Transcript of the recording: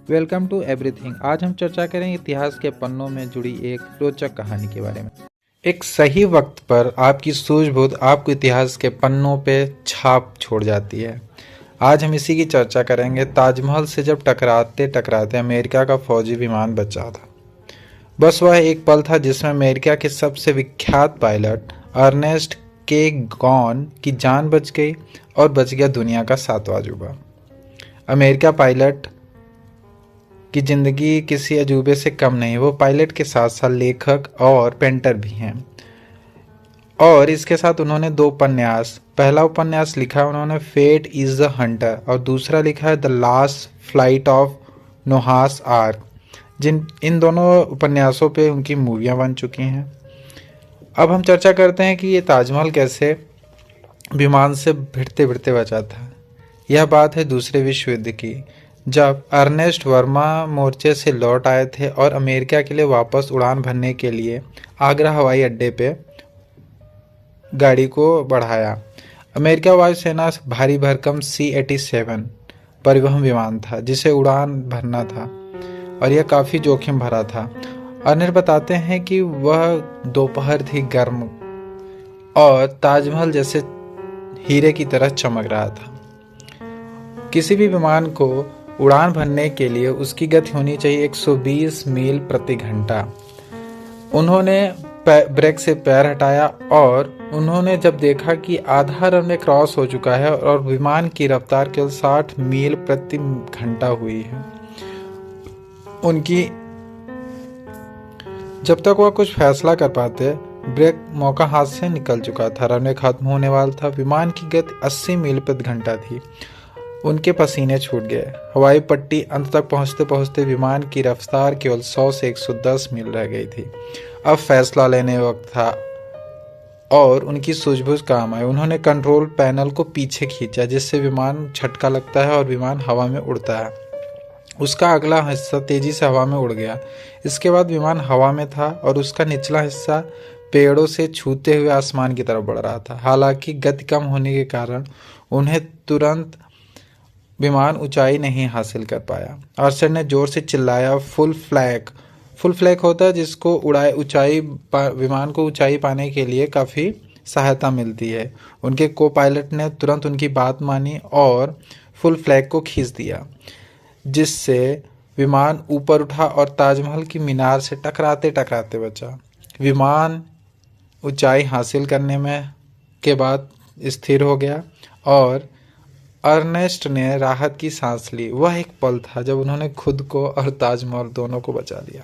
Welcome to everything. आज हम चर्चा करेंगे इतिहास के पन्नों में जुड़ी एक रोचक कहानी के बारे में। एक सही वक्त पर आपकी सूझबूझ आपको इतिहास के पन्नों पे छाप छोड़ जाती है। आज हम इसी की चर्चा करेंगे। ताजमहल से जब टकराते टकराते अमेरिका का फौजी विमान बचा था। बस वह एक पल था जिसमें अमेरिका के सबसे विख्यात पायलट अर्नेस्ट के गॉन की जान बच गई और बच गया दुनिया का सातवां अजूबा। अमेरिका पायलट की जिंदगी किसी अजूबे से कम नहीं। वो पायलट के साथ साथ लेखक और पेंटर भी हैं। और इसके साथ उन्होंने 2 उपन्यास, पहला उपन्यास लिखा है उन्होंने फेट इज द हंटर और दूसरा लिखा है the last flight of Noah's ark. इन दोनों उपन्यासों पे उनकी मूवियाँ बन चुकी हैं। अब हम चर्चा करते हैं कि ये ताजमहल कैसे विमान से भिड़ते भिड़ते बचा था। यह बात है दूसरे विश्व युद्ध की, जब अर्नेस्ट वर्मा मोर्चे से लौट आए थे और अमेरिका के लिए वापस उड़ान भरने के लिए आगरा हवाई अड्डे पे गाड़ी को बढ़ाया। अमेरिका वायुसेना भारी भरकम C-87 परिवहन विमान था जिसे उड़ान भरना था और यह काफ़ी जोखिम भरा था। अर्नेस्ट बताते हैं कि वह दोपहर थी गर्म और ताजमहल जैसे हीरे की तरह चमक रहा था। किसी भी विमान को उड़ान भरने के लिए उसकी गति होनी चाहिए 120 मील प्रति घंटा। उन्होंने ब्रेक से पैर हटाया और उन्होंने जब देखा कि आधा रनवे क्रॉस हो चुका है और विमान की रफ्तार केवल 60 मील प्रति घंटा हुई है, जब तक वह कुछ फैसला कर पाते ब्रेक मौका हाथ से निकल चुका था। रनवे खत्म होने वाला था। विमान की गति 80 मील प्रति घंटा थी। उनके पसीने छूट गए। हवाई पट्टी अंत तक पहुंचते पहुंचते विमान की रफ्तार केवल 100 से 110 मील रह गई थी। अब फैसला लेने वक्त था और उनकी सूझबूझ काम आई। उन्होंने कंट्रोल पैनल को पीछे खींचा जिससे विमान झटका लगता है और विमान हवा में उड़ता है। उसका अगला हिस्सा तेजी से हवा में उड़ गया। इसके बाद विमान हवा में था और उसका निचला हिस्सा पेड़ों से छूते हुए आसमान की तरफ बढ़ रहा था। हालांकि गति कम होने के कारण उन्हें तुरंत विमान ऊंचाई नहीं हासिल कर पाया। अर्शद ने जोर से चिल्लाया, फुल फ्लैग होता है जिसको विमान को ऊंचाई पाने के लिए काफ़ी सहायता मिलती है। उनके को पायलट ने तुरंत उनकी बात मानी और फुल फ्लैग को खींच दिया जिससे विमान ऊपर उठा और ताजमहल की मीनार से टकराते टकराते बचा। विमान ऊंचाई हासिल करने में के बाद स्थिर हो गया और अर्नेस्ट ने राहत की सांस ली। वह एक पल था जब उन्होंने खुद को और ताजमहल दोनों को बचा लिया।